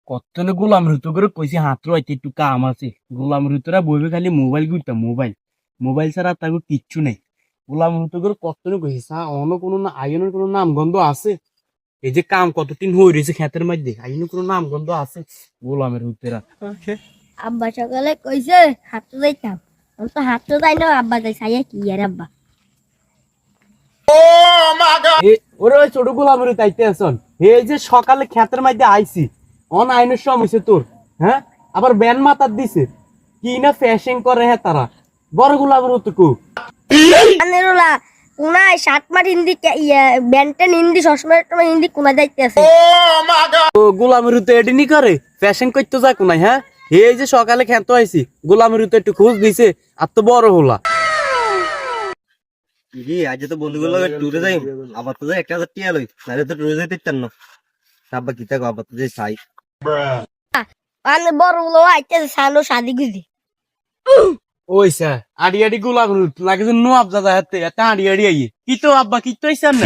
কতনে গোলাম ঋতু করে কইছি হাত রাইতে একটু কাম আছে। গোলাম ঋতুরা বইবে খালি মোবাইল গুইতা মোবাইল মোবাইল ছাড়া তাকে কিচ্ছু নেই। গোলাম ঋতু করে কতনে কইছি সা অন্য কোনো না আইনের কোনো নাম গন্ধ আছে? এই যে কাম কতদিন হয়ে রয়েছে ক্ষেতের মধ্যে আইনের কোনো নাম গন্ধ আছে? গোলামের ঋতুরা আব্বা সকালে কইছে হাঁটতে যাইতাম, আমি তো হাঁটতে যাই না। আব্বা যাই সাইয়া কি আর আব্বা ওরে ওই ছোট গোলামের তাইতে আসন। এই যে সকালে ক্ষেতের মধ্যে আইছি অন আইনের সম হয়েছে তোর, হ্যাঁ আবার ব্যান মাতার দিছে কি না ফ্যাশন করে হ্যাঁ তারা বড় গোলামের হতো কু আনেরোলা কোনায় শার্টমার হিন্দি ব্যান্টেন হিন্দি সসময় তোমার হিন্দি কোনা যাইতে আছে। ও গোলামের তো এডিনি করে ফ্যাশন করতে যা কোনাই, হ্যাঁ এই যে সকালে খেতে আইছি গোলামের তো একটু খোঁজ দিছে আর তো বড় হলা। জি আজ তো বন্ধুগুলো ট্যুরে যাই, আবার তো 1000 টিয়া লই, নাহলে তো ট্যুরে যাইতে চান না। আব্বা কি থাকো, আবার তো যে চাই মানে বড় গুলো আইতেছে সানো শাদি গুজি। ওই স্যার আড়ি আড়ি গোলামের লাগে যে নো আবজা হাতে এত আড়ি আড়ি আইয়ে কি তো আব্বা কি তো আইসার না